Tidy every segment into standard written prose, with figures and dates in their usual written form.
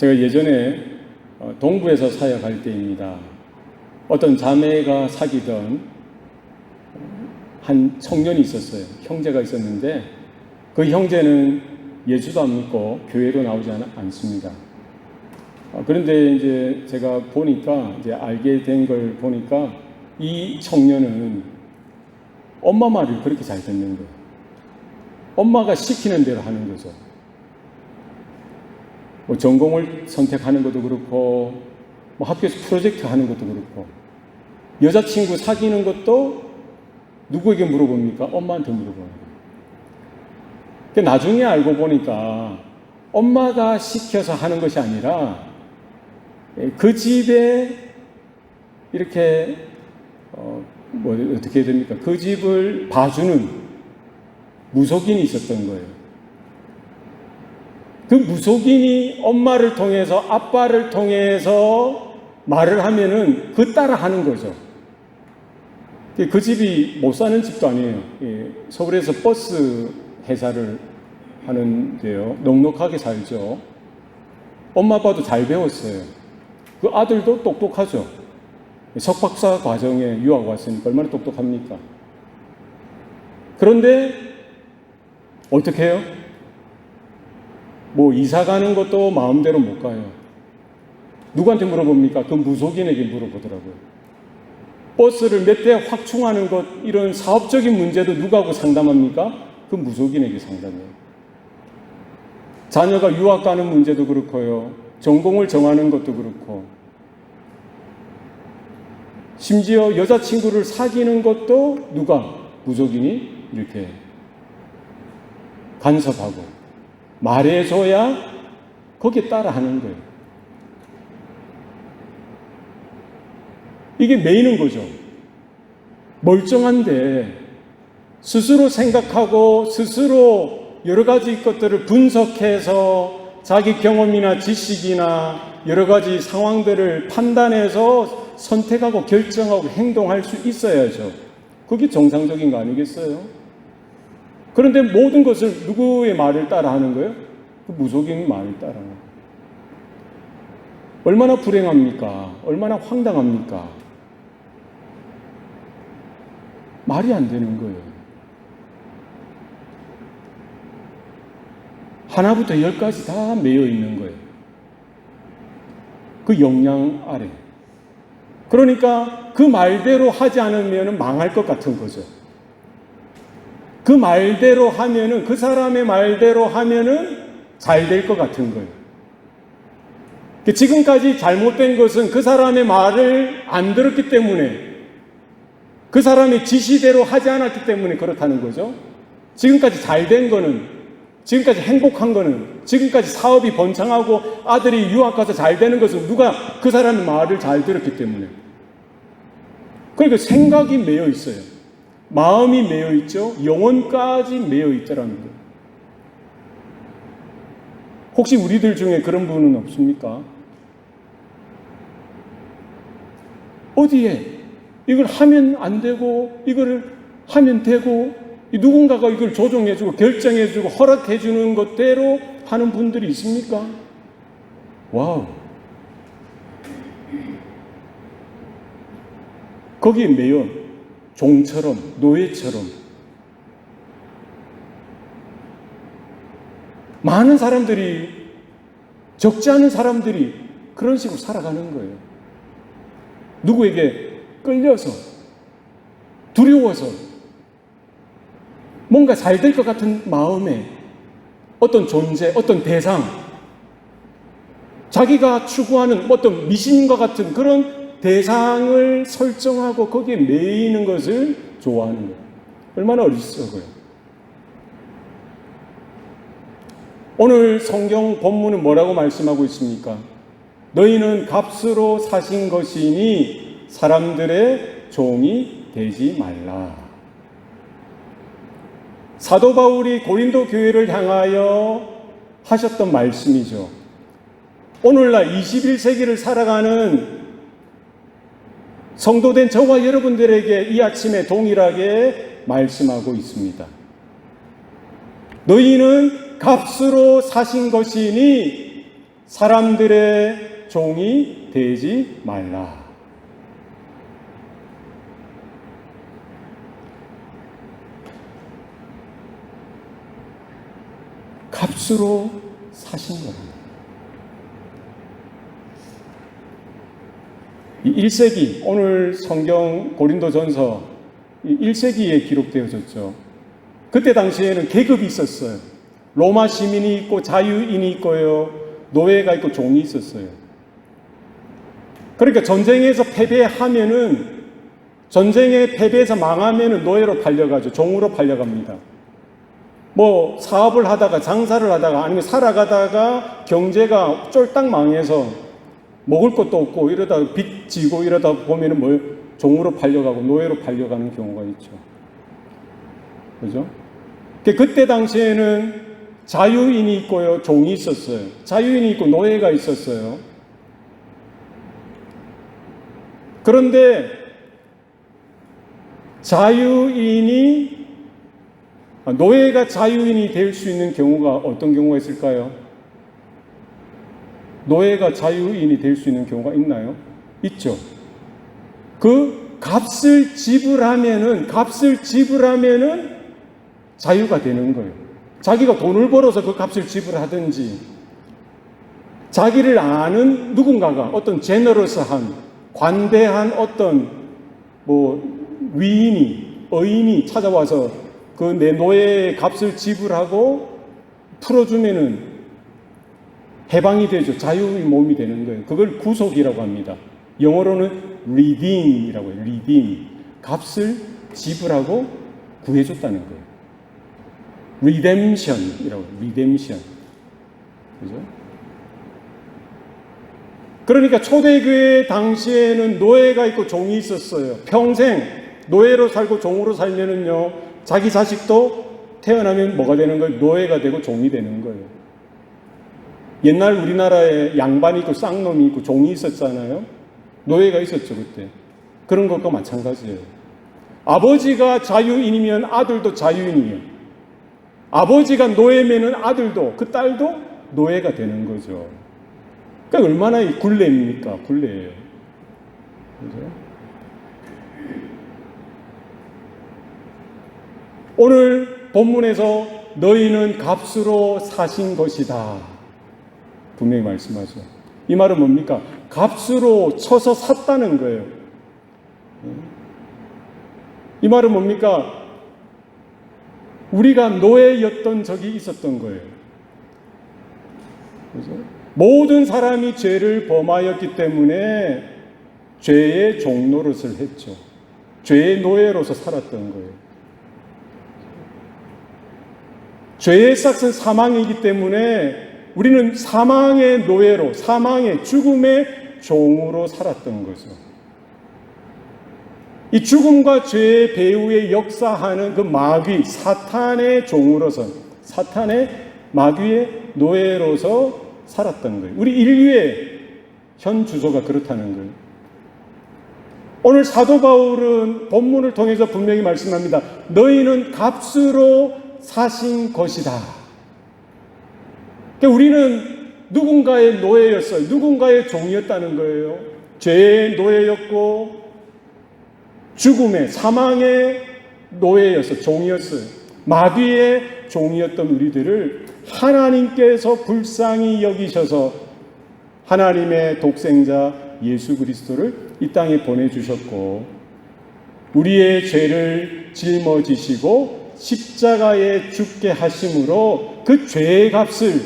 제가 예전에 동부에서 사역할 때입니다. 어떤 자매가 사귀던 한 청년이 있었어요. 형제가 있었는데 그 형제는 예수도 안 믿고 교회로 나오지 않습니다. 그런데 이제 제가 보니까, 이제 알게 된 걸 보니까 이 청년은 엄마 말을 그렇게 잘 듣는 거예요. 엄마가 시키는 대로 하는 거죠. 뭐 전공을 선택하는 것도 그렇고, 뭐 학교에서 프로젝트 하는 것도 그렇고, 여자친구 사귀는 것도 누구에게 물어봅니까? 엄마한테 물어보는 거예요. 나중에 알고 보니까 엄마가 시켜서 하는 것이 아니라 그 집에 이렇게 어떻게 해야 됩니까? 그 집을 봐주는 무속인이 있었던 거예요. 그 무속인이 엄마를 통해서, 아빠를 통해서 말을 하면은 그 따라 하는 거죠. 그 집이 못 사는 집도 아니에요. 서울에서 버스 회사를 하는데요. 넉넉하게 살죠. 엄마 아빠도 잘 배웠어요. 그 아들도 똑똑하죠. 석박사 과정에 유학 왔으니까 얼마나 똑똑합니까? 그런데 어떻게 해요? 뭐 이사 가는 것도 마음대로 못 가요. 누구한테 물어봅니까? 그 무속인에게 물어보더라고요. 버스를 몇 대 확충하는 것, 이런 사업적인 문제도 누구하고 상담합니까? 그 무속인에게 상담해요. 자녀가 유학 가는 문제도 그렇고요. 전공을 정하는 것도 그렇고, 심지어 여자친구를 사귀는 것도 누가? 무속인이 이렇게 간섭하고 말해줘야 거기에 따라 하는 거예요. 이게 매이는 거죠. 멀쩡한데 스스로 생각하고 스스로 여러 가지 것들을 분석해서 자기 경험이나 지식이나 여러 가지 상황들을 판단해서 선택하고 결정하고 행동할 수 있어야죠. 그게 정상적인 거 아니겠어요? 그런데 모든 것을 누구의 말을 따라 하는 거예요? 그 무속인의 말을 따라 하는 거예요. 얼마나 불행합니까? 얼마나 황당합니까? 말이 안 되는 거예요. 하나부터 10까지 다 매여 있는 거예요. 그 역량 아래. 그러니까 그 말대로 하지 않으면 망할 것 같은 거죠. 그 말대로 하면은, 그 사람의 말대로 하면은 잘 될 것 같은 거예요. 지금까지 잘못된 것은 그 사람의 말을 안 들었기 때문에, 그 사람의 지시대로 하지 않았기 때문에 그렇다는 거죠. 지금까지 잘 된 거는, 지금까지 행복한 거는, 지금까지 사업이 번창하고 아들이 유학 가서 잘 되는 것은 누가? 그 사람의 말을 잘 들었기 때문에. 그러니까 생각이 매여 있어요. 마음이 매여 있죠. 영혼까지 매여 있더라는 거예요. 혹시 우리들 중에 그런 분은 없습니까? 어디에 이걸 하면 안 되고 이걸 하면 되고, 누군가가 이걸 조종해주고 결정해주고 허락해주는 것대로 하는 분들이 있습니까? 와우. 거기에 매여 종처럼, 노예처럼 많은 사람들이, 적지 않은 사람들이 그런 식으로 살아가는 거예요. 누구에게 끌려서, 두려워서, 뭔가 잘 될 것 같은 마음에 어떤 존재, 어떤 대상, 자기가 추구하는 어떤 미신과 같은 그런 대상을 설정하고 거기에 매이는 것을 좋아하는 거예요. 얼마나 어리석어요. 오늘 성경 본문은 뭐라고 말씀하고 있습니까? 너희는 값으로 사신 것이니 사람들의 종이 되지 말라. 사도 바울이 고린도 교회를 향하여 하셨던 말씀이죠. 오늘날 21세기를 살아가는 성도된 저와 여러분들에게 이 아침에 동일하게 말씀하고 있습니다. 너희는 값으로 사신 것이니 사람들의 종이 되지 말라. 값으로 사신 겁니다. 1세기, 오늘 성경 고린도전서 1세기에 기록되어졌죠. 그때 당시에는 계급이 있었어요. 로마 시민이 있고 자유인이 있고요. 노예가 있고 종이 있었어요. 그러니까 전쟁에서 패배하면은, 전쟁에 패배해서 망하면은 노예로 팔려가죠. 종으로 팔려갑니다. 뭐 사업을 하다가, 장사를 하다가, 아니면 살아가다가 경제가 쫄딱 망해서 먹을 것도 없고 이러다 빚 지고 이러다 보면은 뭐 종으로 팔려가고 노예로 팔려가는 경우가 있죠. 그죠? 그때 당시에는 자유인이 있고요, 종이 있었어요. 자유인이 있고 노예가 있었어요. 그런데 노예가 자유인이 될 수 있는 경우가 어떤 경우가 있을까요? 노예가 자유인이 될 수 있는 경우가 있나요? 있죠. 그 값을 지불하면은 자유가 되는 거예요. 자기가 돈을 벌어서 그 값을 지불하든지, 자기를 아는 누군가가, 어떤 제너러스한, 관대한 어떤 위인이, 어인이 찾아와서 그 내 노예의 값을 지불하고 풀어주면은 해방이 되죠. 자유의 몸이 되는 거예요. 그걸 구속이라고 합니다. 영어로는 redeem이라고 해요. redeem. 값을 지불하고 구해줬다는 거예요. redemption이라고 해요. redemption. 그죠? 그러니까 초대교회 당시에는 노예가 있고 종이 있었어요. 평생 노예로 살고 종으로 살면은요, 자기 자식도 태어나면 뭐가 되는 거예요? 노예가 되고 종이 되는 거예요. 옛날 우리나라에 양반이 있고 쌍놈이 있고 종이 있었잖아요. 노예가 있었죠, 그때. 그런 것과 마찬가지예요. 아버지가 자유인이면 아들도 자유인이에요. 아버지가 노예면은 아들도, 그 딸도 노예가 되는 거죠. 그러니까 얼마나 굴레입니까? 굴레예요. 그죠? 오늘 본문에서 너희는 값으로 사신 것이다, 분명히 말씀하죠. 이 말은 뭡니까? 값으로 쳐서 샀다는 거예요. 이 말은 뭡니까? 우리가 노예였던 적이 있었던 거예요. 그죠? 모든 사람이 죄를 범하였기 때문에 죄의 종노릇을 했죠. 죄의 노예로서 살았던 거예요. 죄의 싹은 사망이기 때문에 우리는 사망의 노예로, 사망의 죽음의 종으로 살았던 거죠. 이 죽음과 죄의 배후에 역사하는 그 마귀, 사탄의 종으로서, 사탄의 마귀의 노예로서 살았던 거예요. 우리 인류의 현 주소가 그렇다는 거예요. 오늘 사도 바울은 본문을 통해서 분명히 말씀합니다. 너희는 값으로 사신 것이다. 그러니까 우리는 누군가의 노예였어요. 누군가의 종이었다는 거예요. 죄의 노예였고 죽음의, 사망의 노예였어요. 종이었어요. 마귀의 종이었던 우리들을 하나님께서 불쌍히 여기셔서 하나님의 독생자 예수 그리스도를 이 땅에 보내주셨고, 우리의 죄를 짊어지시고 십자가에 죽게 하심으로 그 죄의 값을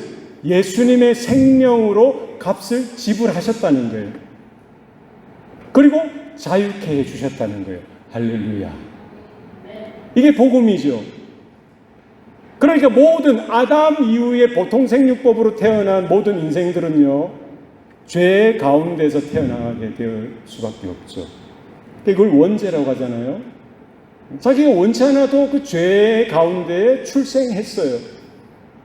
예수님의 생명으로 값을 지불하셨다는 거예요. 그리고 자유케 해주셨다는 거예요. 할렐루야. 이게 복음이죠. 그러니까 모든 아담 이후에 보통 생육법으로 태어난 모든 인생들은요, 죄 가운데서 태어나게 될 수밖에 없죠. 이걸 원죄라고 하잖아요. 자기가 원치 않아도 그 죄 가운데에 출생했어요.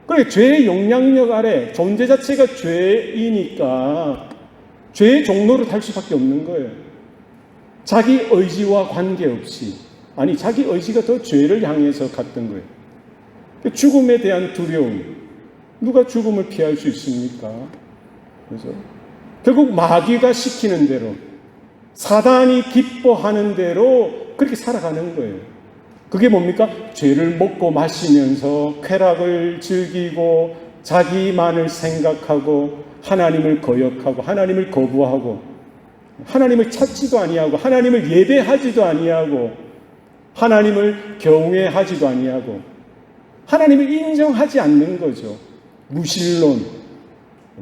그러니까 죄의 영향력 아래, 존재 자체가 죄이니까 죄의 종로를 탈 수밖에 없는 거예요. 자기 의지와 관계없이, 아니 자기 의지가 더 죄를 향해서 갔던 거예요. 죽음에 대한 두려움, 누가 죽음을 피할 수 있습니까? 그죠? 결국 마귀가 시키는 대로, 사단이 기뻐하는 대로 그렇게 살아가는 거예요. 그게 뭡니까? 죄를 먹고 마시면서 쾌락을 즐기고 자기만을 생각하고 하나님을 거역하고 하나님을 거부하고 하나님을 찾지도 아니하고 하나님을 예배하지도 아니하고 하나님을 경외하지도 아니하고 하나님을 인정하지 않는 거죠. 무신론,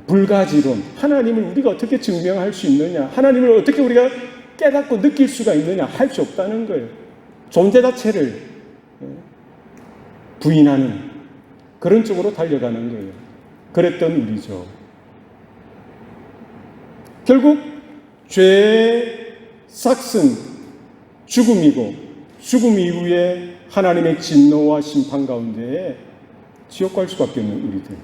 불가지론, 하나님을 우리가 어떻게 증명할 수 있느냐, 하나님을 어떻게 우리가 깨닫고 느낄 수가 있느냐, 할 수 없다는 거예요. 존재 자체를 부인하는 그런 쪽으로 달려가는 거예요. 그랬던 우리죠. 결국 죄의 싹슨 죽음이고 죽음 이후에 하나님의 진노와 심판 가운데에 지옥 갈 수밖에 없는 우리들.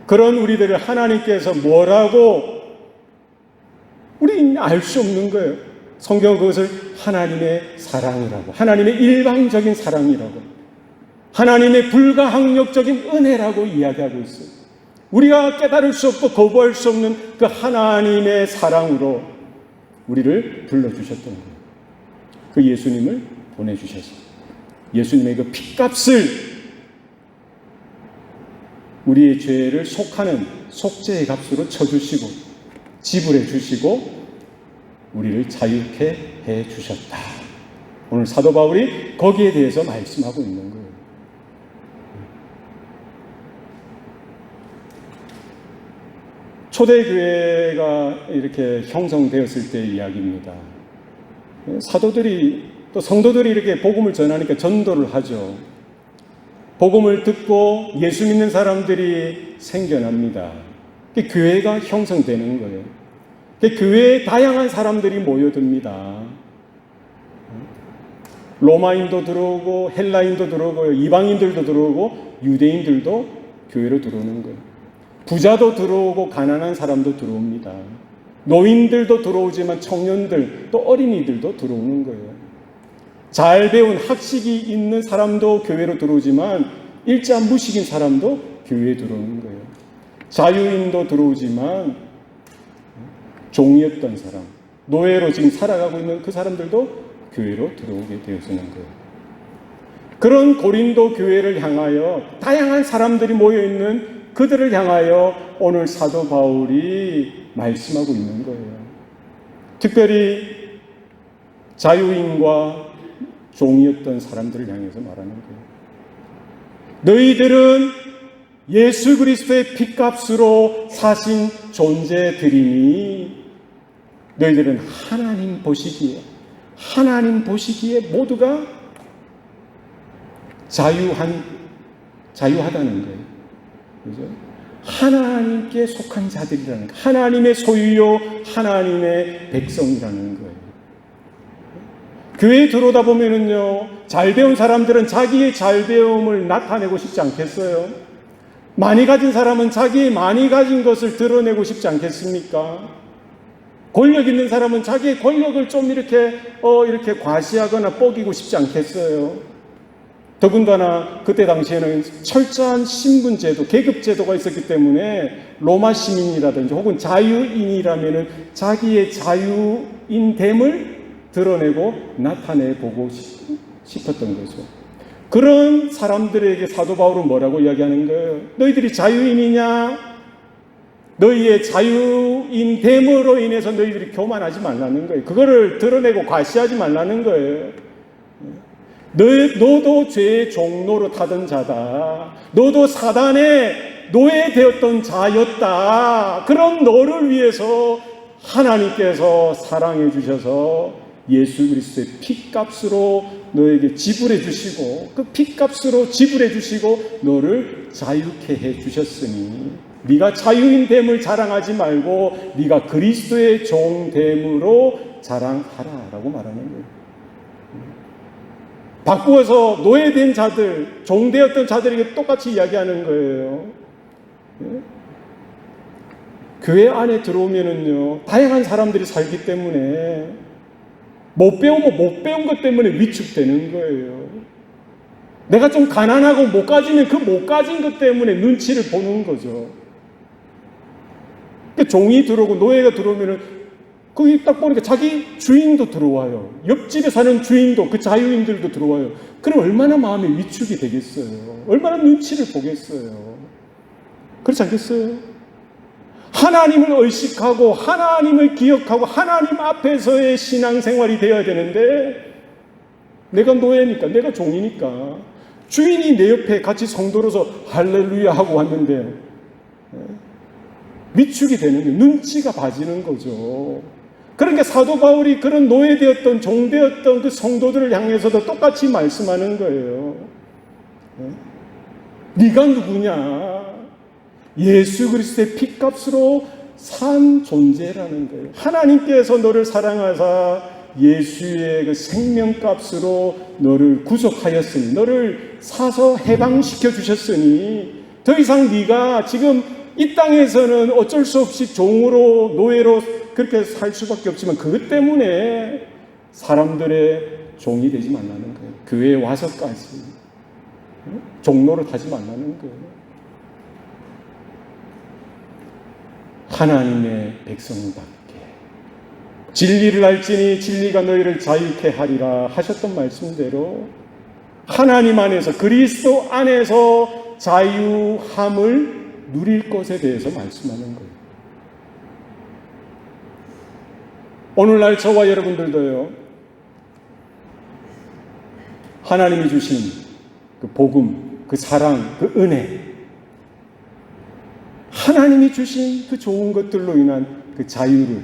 그런 우리들을 하나님께서 뭐라고 우리는 알 수 없는 거예요. 성경은 그것을 하나님의 사랑이라고, 하나님의 일방적인 사랑이라고, 하나님의 불가항력적인 은혜라고 이야기하고 있어요. 우리가 깨달을 수 없고 거부할 수 없는 그 하나님의 사랑으로 우리를 불러주셨던 거예요. 그 예수님을 보내주셔서 예수님의 그 핏값을 우리의 죄를 속하는 속죄의 값으로 쳐주시고 지불해 주시고 우리를 자유케 해 주셨다. 오늘 사도 바울이 거기에 대해서 말씀하고 있는 거예요. 초대교회가 이렇게 형성되었을 때의 이야기입니다. 사도들이 또 성도들이 이렇게 복음을 전하니까 전도를 하죠. 복음을 듣고 예수 믿는 사람들이 생겨납니다. 교회가 형성되는 거예요. 교회에 다양한 사람들이 모여듭니다. 로마인도 들어오고 헬라인도 들어오고 이방인들도 들어오고 유대인들도 교회로 들어오는 거예요. 부자도 들어오고 가난한 사람도 들어옵니다. 노인들도 들어오지만 청년들 또 어린이들도 들어오는 거예요. 잘 배운 학식이 있는 사람도 교회로 들어오지만 일자 무식인 사람도 교회에 들어오는 거예요. 자유인도 들어오지만 종이었던 사람, 노예로 지금 살아가고 있는 그 사람들도 교회로 들어오게 되어서는 거예요. 그런 고린도 교회를 향하여 다양한 사람들이 모여있는 그들을 향하여 오늘 사도 바울이 말씀하고 있는 거예요. 특별히 자유인과 종이었던 사람들을 향해서 말하는 거예요. 너희들은 예수 그리스도의 핏값으로 사신 존재들이니 너희들은 하나님 보시기에 모두가 자유하다는 거예요. 그죠? 하나님께 속한 자들이라는 거예요. 하나님의 소유요, 하나님의 백성이라는 거예요. 교회에 들어오다 보면은요, 잘 배운 사람들은 자기의 잘 배움을 나타내고 싶지 않겠어요? 많이 가진 사람은 자기의 많이 가진 것을 드러내고 싶지 않겠습니까? 권력 있는 사람은 자기의 권력을 좀 이렇게 과시하거나 뽀기고 싶지 않겠어요? 더군다나 그때 당시에는 철저한 신분제도, 계급제도가 있었기 때문에 로마 시민이라든지 혹은 자유인이라면은 자기의 자유인됨을 드러내고 나타내보고 싶었던 거죠. 그런 사람들에게 사도 바울은 뭐라고 이야기하는 거예요? 너희들이 자유인이냐? 너희의 자유인됨으로 인해서 너희들이 교만하지 말라는 거예요. 그거를 드러내고 과시하지 말라는 거예요. 너도 죄의 종로로 타던 자다. 너도 사단의 노예되었던 자였다. 그런 너를 위해서 하나님께서 사랑해 주셔서 예수 그리스도의 핏값으로 너에게 지불해 주시고 그 핏값으로 지불해 주시고 너를 자유케 해 주셨으니 네가 자유인됨을 자랑하지 말고 네가 그리스도의 종됨으로 자랑하라라고 말하는 거예요. 바꾸어서 노예된 자들, 종되었던 자들에게 똑같이 이야기하는 거예요. 교회 안에 들어오면은요, 다양한 사람들이 살기 때문에 못 배우면 못 배운 것 때문에 위축되는 거예요. 내가 좀 가난하고 못 가지면 그 못 가진 것 때문에 눈치를 보는 거죠. 그러니까 종이 들어오고 노예가 들어오면은 거기 딱 보니까 자기 주인도 들어와요. 옆집에 사는 주인도, 그 자유인들도 들어와요. 그럼 얼마나 마음에 위축이 되겠어요. 얼마나 눈치를 보겠어요. 그렇지 않겠어요? 하나님을 의식하고 하나님을 기억하고 하나님 앞에서의 신앙생활이 되어야 되는데, 내가 노예니까, 내가 종이니까 주인이 내 옆에 같이 성도로서 할렐루야 하고 왔는데 위축이 되는 거예요. 눈치가 봐지는 거죠. 그러니까 사도 바울이 그런 노예되었던 종되었던 그 성도들을 향해서도 똑같이 말씀하는 거예요. 네가 누구냐? 예수 그리스도의 피값으로 산 존재라는 거예요. 하나님께서 너를 사랑하사 예수의 그 생명값으로 너를 구속하였으니, 너를 사서 해방시켜 주셨으니 더 이상 네가 지금 이 땅에서는 어쩔 수 없이 종으로, 노예로 그렇게 살 수밖에 없지만 그것 때문에 사람들의 종이 되지 말라는 거예요. 교회에 와서까지 종노릇 하지 말라는 거예요. 하나님의 백성답게 진리를 알지니 진리가 너희를 자유케 하리라 하셨던 말씀대로 하나님 안에서, 그리스도 안에서 자유함을 누릴 것에 대해서 말씀하는 거예요. 오늘날 저와 여러분들도요, 하나님이 주신 그 복음, 그 사랑, 그 은혜, 하나님이 주신 그 좋은 것들로 인한 그 자유를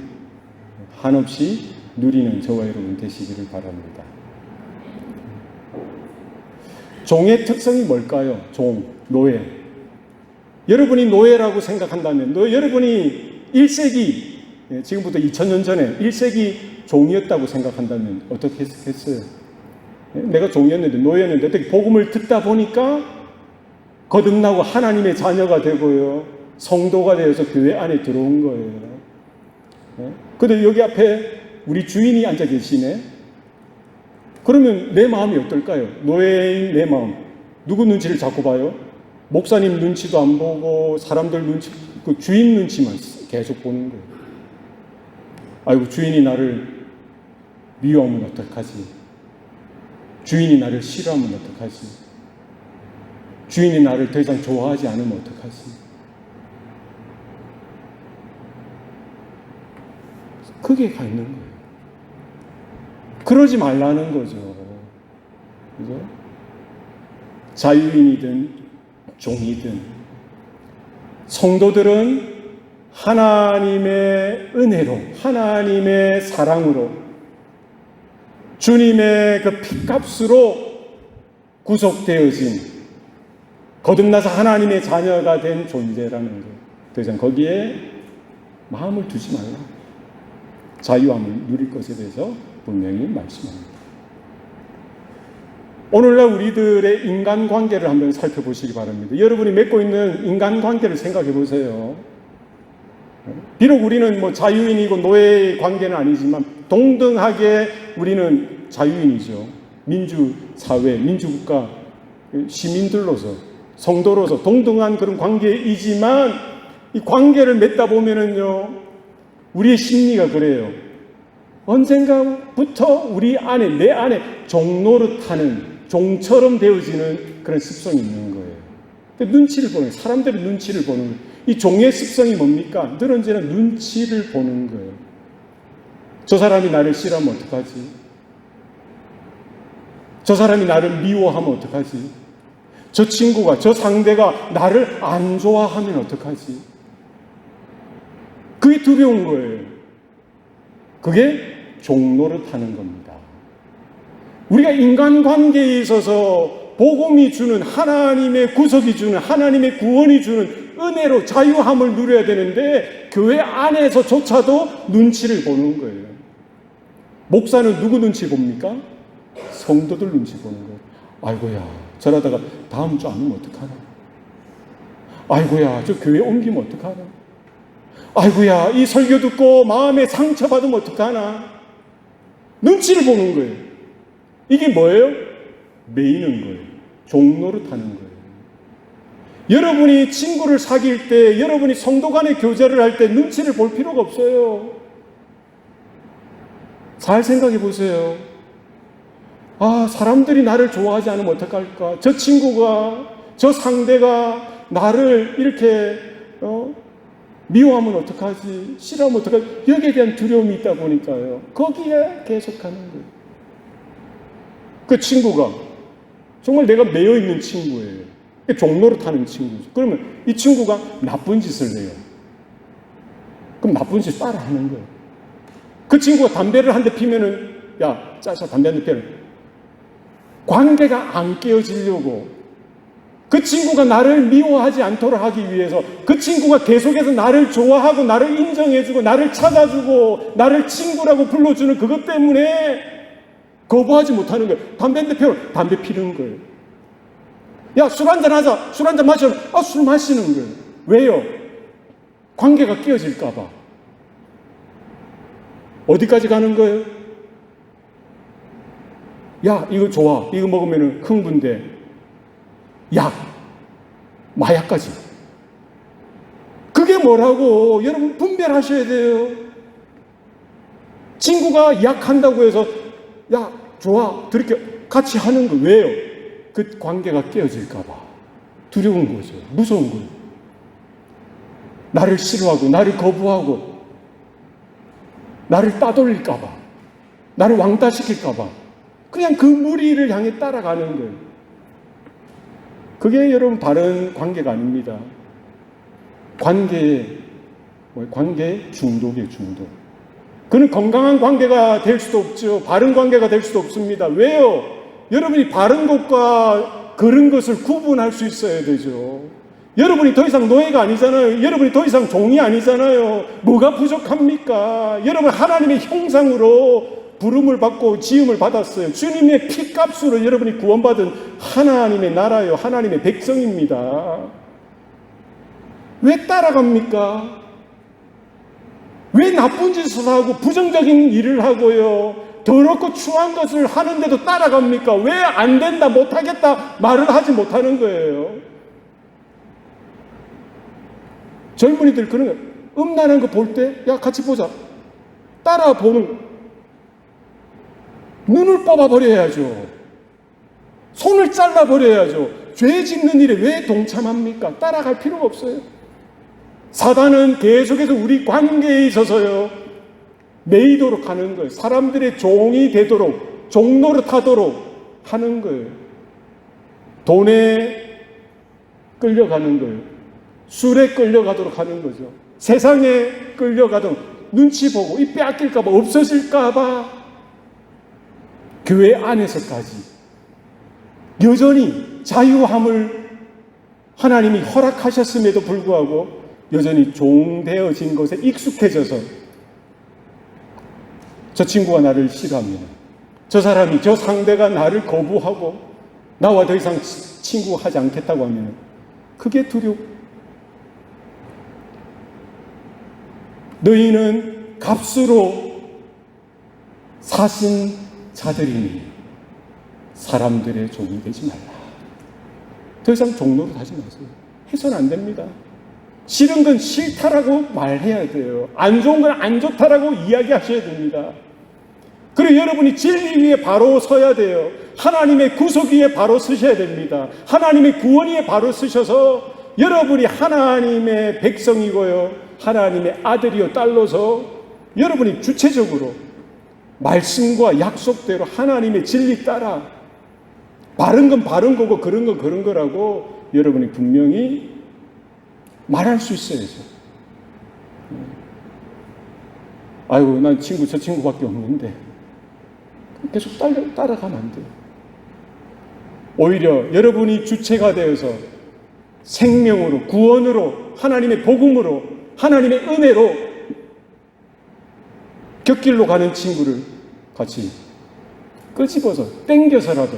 한없이 누리는 저와 여러분 되시기를 바랍니다. 종의 특성이 뭘까요? 종, 노예. 여러분이 노예라고 생각한다면, 여러분이 1세기, 지금부터 2000년 전에 1세기 종이었다고 생각한다면 어떻게 했어요? 내가 종이었는데, 노예였는데 어떻게 복음을 듣다 보니까 거듭나고 하나님의 자녀가 되고요, 성도가 되어서 교회 안에 들어온 거예요. 근데 여기 앞에 우리 주인이 앉아 계시네. 그러면 내 마음이 어떨까요? 노예인 내 마음, 누구 눈치를 자꾸 봐요? 목사님 눈치도 안 보고 사람들 눈치, 그 주인 눈치만 계속 보는 거예요. 아이고, 주인이 나를 미워하면 어떡하지? 주인이 나를 싫어하면 어떡하지? 주인이 나를 더 이상 좋아하지 않으면 어떡하지? 그게 가 있는 거예요. 그러지 말라는 거죠. 그죠? 자유인이든 종이든 성도들은 하나님의 은혜로, 하나님의 사랑으로, 주님의 그 피값으로 구속되어진, 거듭나서 하나님의 자녀가 된 존재라는 거예요. 더 이상 거기에 마음을 두지 말라. 자유함을 누릴 것에 대해서 분명히 말씀합니다. 오늘날 우리들의 인간관계를 한번 살펴보시기 바랍니다. 여러분이 맺고 있는 인간관계를 생각해 보세요. 비록 우리는 뭐 자유인이고 노예의 관계는 아니지만 동등하게 우리는 자유인이죠. 민주사회, 민주국가 시민들로서, 성도로서 동등한 그런 관계이지만 이 관계를 맺다 보면은요, 우리의 심리가 그래요. 언젠가부터 우리 안에, 내 안에 종노릇하는, 종처럼 되어지는 그런 습성이 있는 거예요. 눈치를 보는 거예요. 사람들이 눈치를 보는 거예요. 이 종의 습성이 뭡니까? 늘 언제나 눈치를 보는 거예요. 저 사람이 나를 싫어하면 어떡하지? 저 사람이 나를 미워하면 어떡하지? 저 친구가, 저 상대가 나를 안 좋아하면 어떡하지? 그게 두려운 거예요. 그게 종노릇하는 겁니다. 우리가 인간관계에 있어서 복음이 주는, 하나님의 구속이 주는, 하나님의 구원이 주는 은혜로 자유함을 누려야 되는데 교회 안에서조차도 눈치를 보는 거예요. 목사는 누구 눈치 봅니까? 성도들 눈치 보는 거예요. 아이고야, 저러다가 다음 주 안 오면 어떡하나? 아이고야, 저 교회 옮기면 어떡하나? 아이고야, 이 설교 듣고 마음에 상처받으면 어떡하나? 눈치를 보는 거예요. 이게 뭐예요? 매이는 거예요. 종노릇 하는 거예요. 여러분이 친구를 사귈 때, 여러분이 성도 간의 교제를 할 때 눈치를 볼 필요가 없어요. 잘 생각해 보세요. 아, 사람들이 나를 좋아하지 않으면 어떡할까? 저 친구가, 저 상대가 나를 이렇게 미워하면 어떡하지? 싫어하면 어떡하지? 여기에 대한 두려움이 있다 보니까요. 거기에 계속 가는 거예요. 그 친구가 정말 내가 매여 있는 친구예요. 종로로 타는 친구죠. 그러면 이 친구가 나쁜 짓을 해요. 그럼 나쁜 짓 따라 하는 거예요. 그 친구가 담배를 한 대 피면은, 야, 짜서 담배 한 대 피면 관계가 안 깨어지려고, 그 친구가 나를 미워하지 않도록 하기 위해서, 그 친구가 계속해서 나를 좋아하고 나를 인정해주고 나를 찾아주고 나를 친구라고 불러주는 그것 때문에 거부하지 못하는 거예요. 담배 한 대 피우면 담배 피는 거예요. 야, 술 한잔 하자. 술 한잔 마시면 술 마시는 거예요. 왜요? 관계가 깨어질까 봐. 어디까지 가는 거예요? 야, 이거 좋아. 이거 먹으면 흥분돼. 약, 마약까지. 그게 뭐라고? 여러분 분별하셔야 돼요. 친구가 약 한다고 해서 야, 좋아. 그렇게 같이 하는 거 왜요? 그 관계가 깨어질까 봐. 두려운 거죠. 무서운 거예요. 나를 싫어하고 나를 거부하고 나를 따돌릴까 봐. 나를 왕따시킬까 봐. 그냥 그 무리를 향해 따라가는 거예요. 그게 여러분 바른 관계가 아닙니다. 관계 중독이에요, 중독. 그는 건강한 관계가 될 수도 없죠. 바른 관계가 될 수도 없습니다. 왜요? 여러분이 바른 것과 그른 것을 구분할 수 있어야 되죠. 여러분이 더 이상 노예가 아니잖아요. 여러분이 더 이상 종이 아니잖아요. 뭐가 부족합니까? 여러분 하나님의 형상으로 부름을 받고 지음을 받았어요. 주님의 피값으로 여러분이 구원받은 하나님의 나라요, 하나님의 백성입니다. 왜 따라갑니까? 왜 나쁜 짓을 하고 부정적인 일을 하고요, 더럽고 추한 것을 하는데도 따라갑니까? 왜 안 된다, 못하겠다 말을 하지 못하는 거예요? 젊은이들 그런 거, 음란한 거 볼 때, 야, 같이 보자. 따라 보는, 눈을 뽑아버려야죠. 손을 잘라버려야죠. 죄 짓는 일에 왜 동참합니까? 따라갈 필요가 없어요. 사단은 계속해서 우리 관계에 있어서요, 매이도록 하는 거예요. 사람들의 종이 되도록, 종노릇하도록 하는 거예요. 돈에 끌려가는 거예요. 술에 끌려가도록 하는 거죠. 세상에 끌려가도록, 눈치 보고 이 빼앗길까 봐, 없어질까 봐, 교회 안에서까지 여전히 자유함을 하나님이 허락하셨음에도 불구하고 여전히 종되어진 것에 익숙해져서, 저 친구가 나를 싫어합니다. 저 사람이, 저 상대가 나를 거부하고 나와 더 이상 친구하지 않겠다고 하면 그게 두렵고, 너희는 값으로 사신 자들이니 사람들의 종이 되지 말라. 더 이상 종로로 하지 마세요. 해서는 안 됩니다. 싫은 건 싫다라고 말해야 돼요. 안 좋은 건 안 좋다라고 이야기하셔야 됩니다. 그리고 여러분이 진리 위에 바로 서야 돼요. 하나님의 구속 위에 바로 서셔야 됩니다. 하나님의 구원 위에 바로 서셔서 여러분이 하나님의 백성이고요, 하나님의 아들이요 딸로서 여러분이 주체적으로 말씀과 약속대로 하나님의 진리 따라, 바른 건 바른 거고 그런 건 그런 거라고 여러분이 분명히 말할 수 있어야죠. 아이고, 난 친구, 저 친구밖에 없는데. 계속 따라가면 안 돼요. 오히려 여러분이 주체가 되어서 생명으로, 구원으로, 하나님의 복음으로, 하나님의 은혜로 곁길로 가는 친구를 같이 끄집어서 땡겨서라도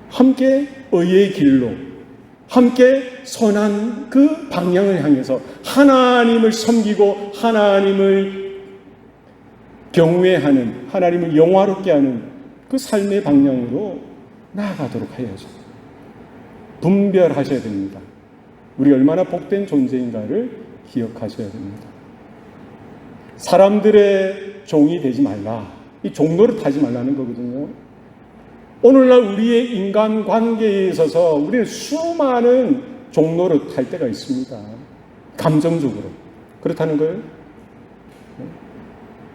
함께 의의 길로, 함께 선한 그 방향을 향해서 하나님을 섬기고 하나님을 경외하는, 하나님을 영화롭게 하는 그 삶의 방향으로 나아가도록 해야죠. 분별하셔야 됩니다. 우리 얼마나 복된 존재인가를 기억하셔야 됩니다. 사람들의 종이 되지 말라. 이 종노릇 하지 말라는 거거든요. 오늘날 우리의 인간관계에 있어서 우리는 수많은 종노릇 할 때가 있습니다. 감정적으로. 그렇다는 거예요.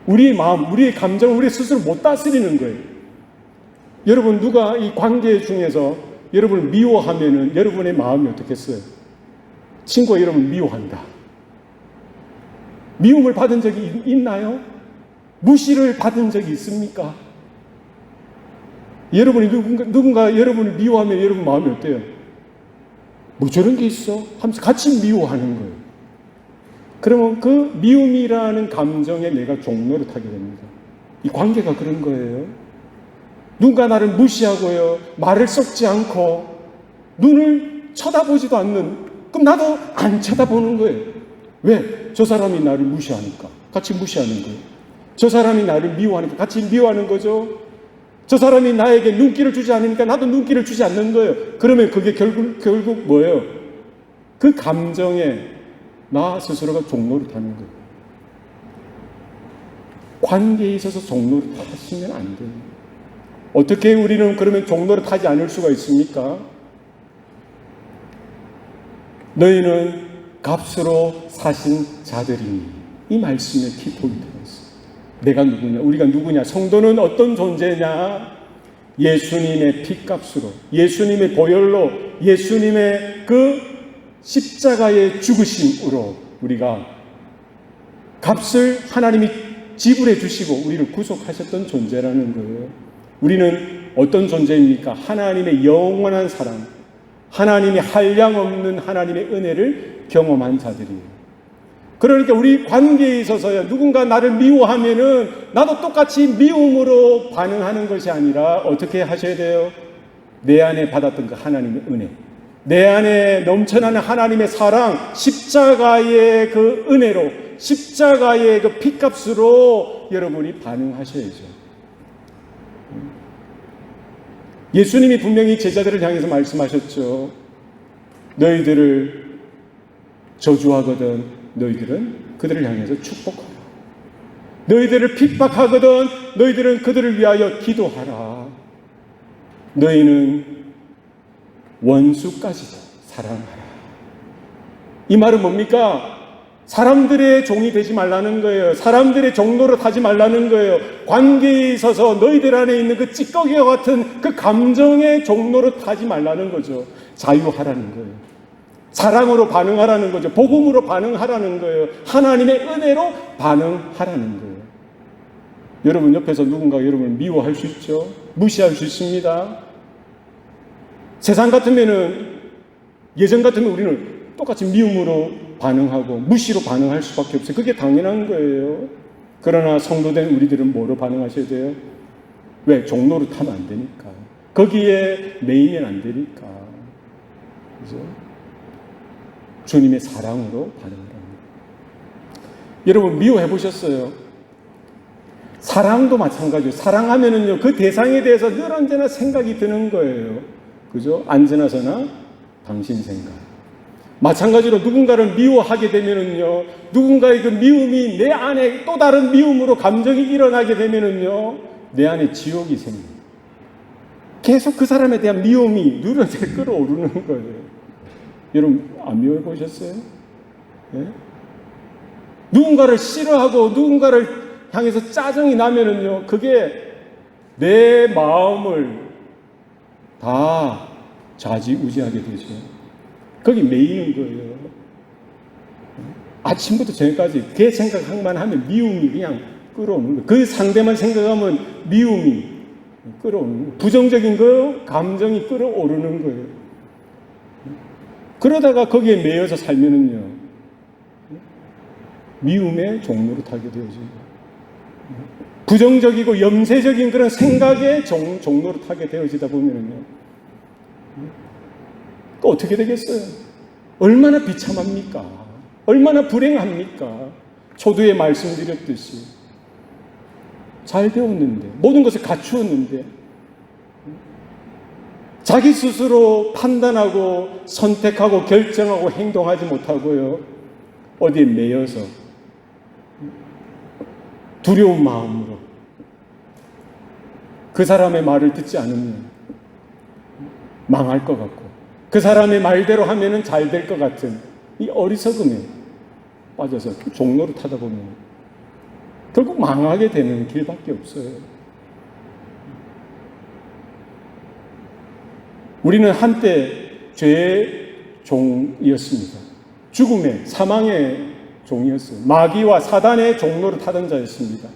우리의 마음, 우리의 감정을 우리 스스로 못 다스리는 거예요. 여러분, 누가 이 관계 중에서 여러분을 미워하면은 여러분의 마음이 어떻겠어요? 친구가 여러분을 미워한다. 미움을 받은 적이 있나요? 무시를 받은 적이 있습니까? 여러분이 누군가 여러분을 미워하면 여러분 마음이 어때요? 뭐 저런 게 있어? 하면서 같이 미워하는 거예요. 그러면 그 미움이라는 감정에 내가 종노릇 하게 됩니다. 이 관계가 그런 거예요. 누가 나를 무시하고요, 말을 섞지 않고 눈을 쳐다보지도 않는, 그럼 나도 안 쳐다보는 거예요. 왜? 저 사람이 나를 무시하니까 같이 무시하는 거예요. 저 사람이 나를 미워하니까 같이 미워하는 거죠. 저 사람이 나에게 눈길을 주지 않으니까 나도 눈길을 주지 않는 거예요. 그러면 그게 결국 뭐예요? 그 감정에 나 스스로가 종노릇하는 거예요. 관계에 있어서 종노릇 하시면 안 돼요. 어떻게 우리는 그러면 종노릇 하지 않을 수가 있습니까? 너희는 값으로 사신 자들이니, 이 말씀의 키포인트가 있어요. 내가 누구냐? 우리가 누구냐? 성도는 어떤 존재냐? 예수님의 피값으로, 예수님의 보혈로, 예수님의 그 십자가의 죽으심으로 우리가 값을 하나님이 지불해 주시고 우리를 구속하셨던 존재라는 거예요. 우리는 어떤 존재입니까? 하나님의 영원한 사랑, 하나님의 한량없는 하나님의 은혜를 경험한 자들이에요. 그러니까 우리 관계에 있어서요, 누군가 나를 미워하면은 나도 똑같이 미움으로 반응하는 것이 아니라 어떻게 하셔야 돼요? 내 안에 받았던 그 하나님의 은혜, 내 안에 넘쳐나는 하나님의 사랑, 십자가의 그 은혜로, 십자가의 그 피값으로 여러분이 반응하셔야죠. 예수님이 분명히 제자들을 향해서 말씀하셨죠. 너희들을 저주하거든 너희들은 그들을 향해서 축복하라. 너희들을 핍박하거든 너희들은 그들을 위하여 기도하라. 너희는 원수까지도 사랑하라. 이 말은 뭡니까? 사람들의 종이 되지 말라는 거예요. 사람들의 종노릇 하지 말라는 거예요. 관계에 있어서 너희들 안에 있는 그 찌꺼기와 같은 그 감정의 종노릇 하지 말라는 거죠. 자유하라는 거예요. 사랑으로 반응하라는 거죠. 복음으로 반응하라는 거예요. 하나님의 은혜로 반응하라는 거예요. 여러분 옆에서 누군가 여러분을 미워할 수 있죠. 무시할 수 있습니다. 세상 같으면은, 예전 같으면 우리는 똑같이 미움으로 반응하고 무시로 반응할 수밖에 없어요. 그게 당연한 거예요. 그러나 성도된 우리들은 뭐로 반응하셔야 돼요? 왜? 종노릇 하면 안 되니까. 거기에 매이면 안 되니까. 그죠? 주님의 사랑으로 반응하라는 거예요. 여러분 미워해 보셨어요? 사랑도 마찬가지예요. 사랑하면은요, 그 대상에 대해서 늘 언제나 생각이 드는 거예요. 그죠? 안지나서나 당신 생각. 마찬가지로 누군가를 미워하게 되면은요, 누군가의 그 미움이 내 안에 또 다른 미움으로 감정이 일어나게 되면은요, 내 안에 지옥이 생깁니다. 계속 그 사람에 대한 미움이 누런지 끌어오르는 거예요. 여러분 안 미워해 보셨어요? 네? 누군가를 싫어하고 누군가를 향해서 짜증이 나면은요, 그게 내 마음을 다 좌지우지하게 되죠. 거기 매이는 거예요. 아침부터 저녁까지 걔 생각만 하면 미움이 그냥 끌어오는 거예요. 그 상대만 생각하면 미움이 끌어오는 거예요. 부정적인 거, 감정이 끌어오르는 거예요. 그러다가 거기에 매여서 살면은요, 미움의 종로로 타게 되어집니다. 부정적이고 염세적인 그런 생각의 종로로 타게 되어지다 보면은요, 또 어떻게 되겠어요? 얼마나 비참합니까? 얼마나 불행합니까? 초두에 말씀드렸듯이 잘 배웠는데, 모든 것을 갖추었는데, 자기 스스로 판단하고 선택하고 결정하고 행동하지 못하고요, 어디에 매여서 두려운 마음으로 그 사람의 말을 듣지 않으면 망할 것 같고, 그 사람의 말대로 하면은 잘 될 것 같은 이 어리석음에 빠져서 종로를 타다 보면 결국 망하게 되는 길밖에 없어요. 우리는 한때 죄의 종이었습니다. 죽음의, 사망의 종이었어요. 마귀와 사단의 종로를 타던 자였습니다.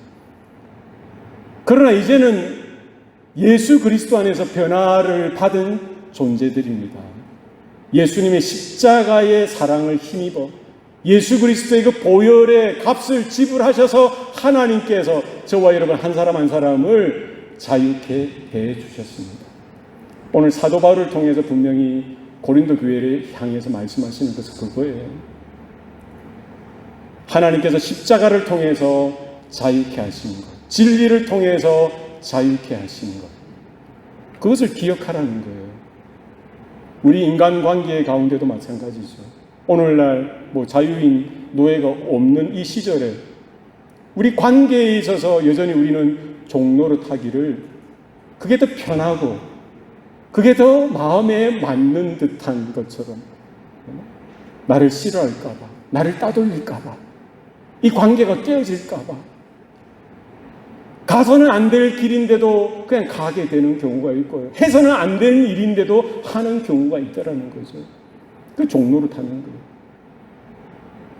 그러나 이제는 예수 그리스도 안에서 변화를 받은 존재들입니다. 예수님의 십자가의 사랑을 힘입어 예수 그리스도의 그 보혈의 값을 지불하셔서 하나님께서 저와 여러분 한 사람 한 사람을 자유케 해 주셨습니다. 오늘 사도 바울을 통해서 분명히 고린도 교회를 향해서 말씀하시는 것은 그거예요. 하나님께서 십자가를 통해서 자유케 하시는 것, 진리를 통해서 자유케 하시는 것, 그것을 기억하라는 거예요. 우리 인간관계 가운데도 마찬가지죠. 오늘날 자유인 노예가 없는 이 시절에 우리 관계에 있어서 여전히 우리는 종로를 타기를, 그게 더 편하고 그게 더 마음에 맞는 듯한 것처럼, 나를 싫어할까 봐, 나를 따돌릴까 봐, 이 관계가 깨어질까 봐, 가서는 안 될 길인데도 그냥 가게 되는 경우가 있고요, 해서는 안 되는 일인데도 하는 경우가 있다라는 거죠. 그 종로를 타는 거예요.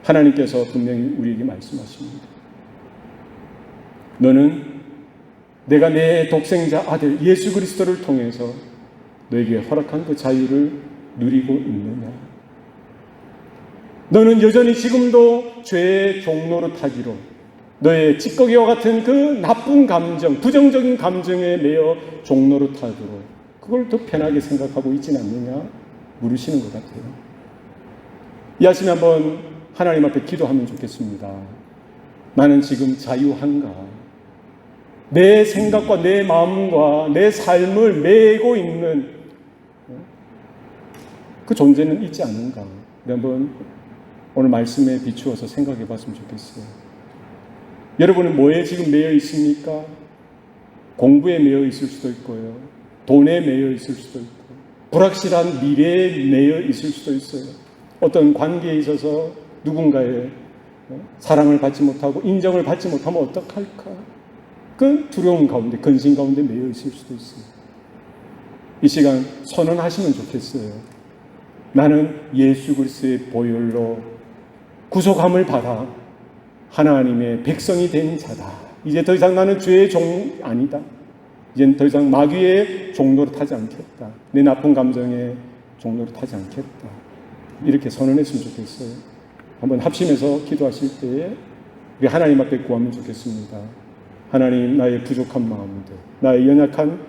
하나님께서 분명히 우리에게 말씀하십니다. 너는 내가 내 독생자 아들 예수 그리스도를 통해서 너에게 허락한 그 자유를 누리고 있느냐? 너는 여전히 지금도 죄의 종로를 타기로, 너의 찌꺼기와 같은 그 나쁜 감정, 부정적인 감정에 매여 종로를 타도록 그걸 더 편하게 생각하고 있지는 않느냐? 물으시는 것 같아요. 이 아침에 한번 하나님 앞에 기도하면 좋겠습니다. 나는 지금 자유한가? 내 생각과 내 마음과 내 삶을 메고 있는 그 존재는 있지 않은가? 한번 오늘 말씀에 비추어서 생각해 봤으면 좋겠어요. 여러분은 뭐에 지금 매여 있습니까? 공부에 매여 있을 수도 있고요, 돈에 매여 있을 수도 있고, 불확실한 미래에 매여 있을 수도 있어요. 어떤 관계에 있어서 누군가의 사랑을 받지 못하고 인정을 받지 못하면 어떡할까? 그 두려움 가운데, 근심 가운데 매여 있을 수도 있어요. 이 시간 선언하시면 좋겠어요. 나는 예수 그리스도의 보혈로 구속함을 받아 하나님의 백성이 된 자다. 이제 더 이상 나는 죄의 종 아니다. 이제는 더 이상 마귀의 종로를 타지 않겠다. 내 나쁜 감정의 종로를 타지 않겠다. 이렇게 선언했으면 좋겠어요. 한번 합심해서 기도하실 때에 우리 하나님 앞에 구하면 좋겠습니다. 하나님, 나의 부족한 마음들, 나의 연약한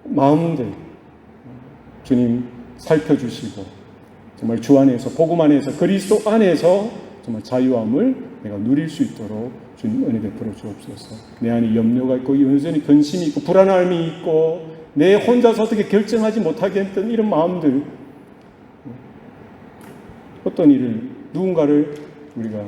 마음들 주님 살펴주시고, 정말 주 안에서, 복음 안에서, 그리스도 안에서 정말 자유함을 내가 누릴 수 있도록 주님 은혜 베풀어 주옵소서. 내 안에 염려가 있고 여전히 근심이 있고 불안함이 있고 내 혼자서 어떻게 결정하지 못하게 했던 이런 마음들, 어떤 일을, 누군가를 우리가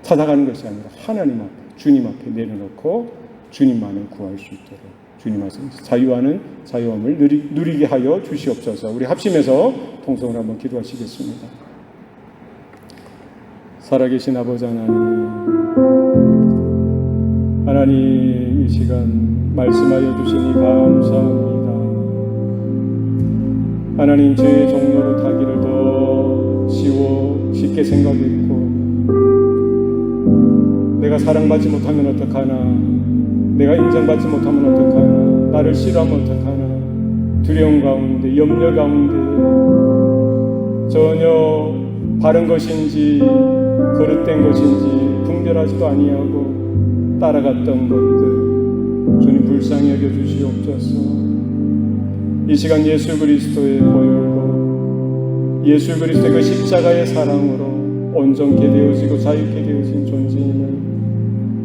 찾아가는 것이 아니라 하나님 앞에, 주님 앞에 내려놓고 주님만을 구할 수 있도록 주님 말씀, 자유하는 자유함을 누리게 하여 주시옵소서. 우리 합심해서 통성을 한번 기도하시겠습니다. 살아계신 아버지 하나님, 이 시간 말씀하여 주시니 감사합니다. 하나님, 죄의 종로로 타기를 더 쉽게 생각했고, 내가 사랑받지 못하면 어떡하나, 내가 인정받지 못하면 어떡하나, 나를 싫어하면 어떡하나, 두려움 가운데, 염려 가운데 전혀 바른 것인지 거릇된 것인지 분별하지도 아니하고 따라갔던 것들 주님 불쌍히 여겨 주시옵소서. 이 시간 예수 그리스도의 보혈로, 예수 그리스도의 그 십자가의 사랑으로 온전케 되어지고 자유케 되어진 존재임을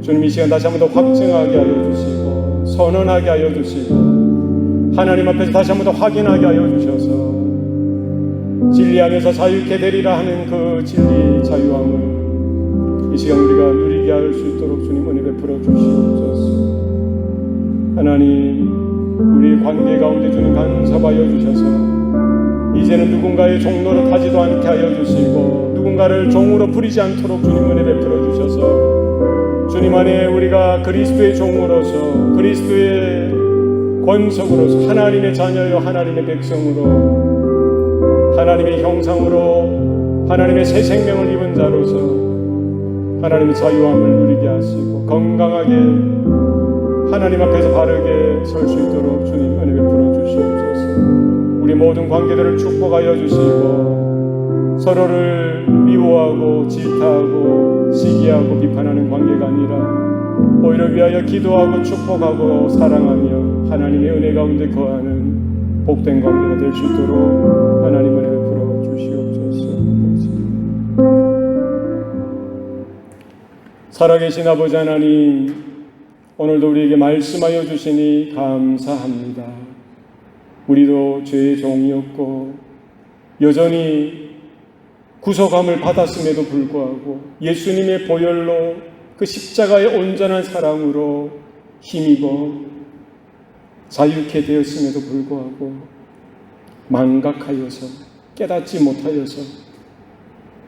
주님 이 시간 다시 한 번 더 확증하게 하여 주시고, 선언하게 하여 주시고, 하나님 앞에서 다시 한번 더 확인하게 하여 주셔서 진리하면서 자유케 되리라 하는 그 진리 자유함을 이 시간 우리가 누리게 할 수 있도록 주님 은혜 베풀어 주시옵소서. 하나님, 우리 관계 가운데 주님 간섭하여 주셔서 이제는 누군가의 종로를 타지도 않게 하여 주시고 누군가를 종으로 부리지 않도록 주님 은혜 베풀어 주셔서 주님 안에 우리가 그리스도의 종으로서 그리스도의 권속으로서 하나님의 자녀요 하나님의 백성으로 하나님의 형상으로 하나님의 새 생명을 입은 자로서 하나님의 자유함을 누리게 하시고 건강하게 하나님 앞에서 바르게 설 수 있도록 주님 은혜 베풀어 주시옵소서. 우리 모든 관계들을 축복하여 주시고 서로를 미워하고 질타하고 시기하고 비판하는 관계가 아니라 오히려 위하여 기도하고 축복하고 사랑하며 하나님의 은혜 가운데 거하는 복된 관계가 될 수 있도록 하나님 은혜 베풀어 주시옵소서. 살아계신 아버지 하나님, 오늘도 우리에게 말씀하여 주시니 감사합니다. 우리도 죄의 종이었고 여전히 구속함을 받았음에도 불구하고 예수님의 보혈로 그 십자가의 온전한 사랑으로 힘입어 자유케 되었음에도 불구하고 망각하여서 깨닫지 못하여서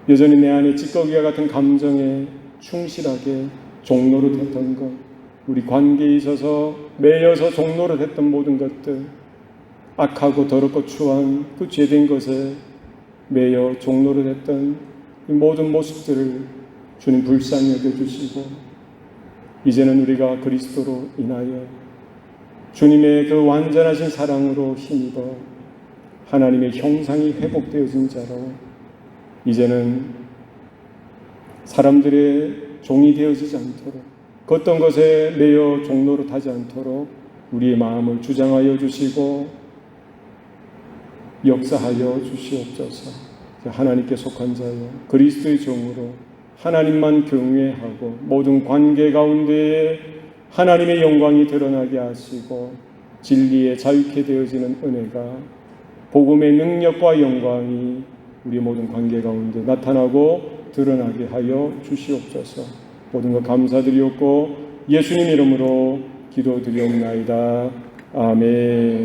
여전히 내 안에 찌꺼기와 같은 감정에 충실하게 종로를 했던 것, 우리 관계에 있어서 매여서 종로를 했던 모든 것들, 악하고 더럽고 추한 그 죄된 것에 매여 종로를 했던 이 모든 모습들을 주님 불쌍히 여겨주시고 이제는 우리가 그리스도로 인하여 주님의 그 완전하신 사랑으로 힘입어 하나님의 형상이 회복되어진 자로 이제는 사람들의 종이 되어지지 않도록 그 어떤 것에 매여 종로를 타지 않도록 우리의 마음을 주장하여 주시고 역사하여 주시옵소서. 하나님께 속한 자여 그리스도의 종으로 하나님만 경외하고 모든 관계 가운데에 하나님의 영광이 드러나게 하시고 진리에 자유케 되어지는 은혜가 복음의 능력과 영광이 우리 모든 관계 가운데 나타나고 드러나게 하여 주시옵소서. 모든 것 감사드리옵고 예수님 이름으로 기도드리옵나이다. 아멘.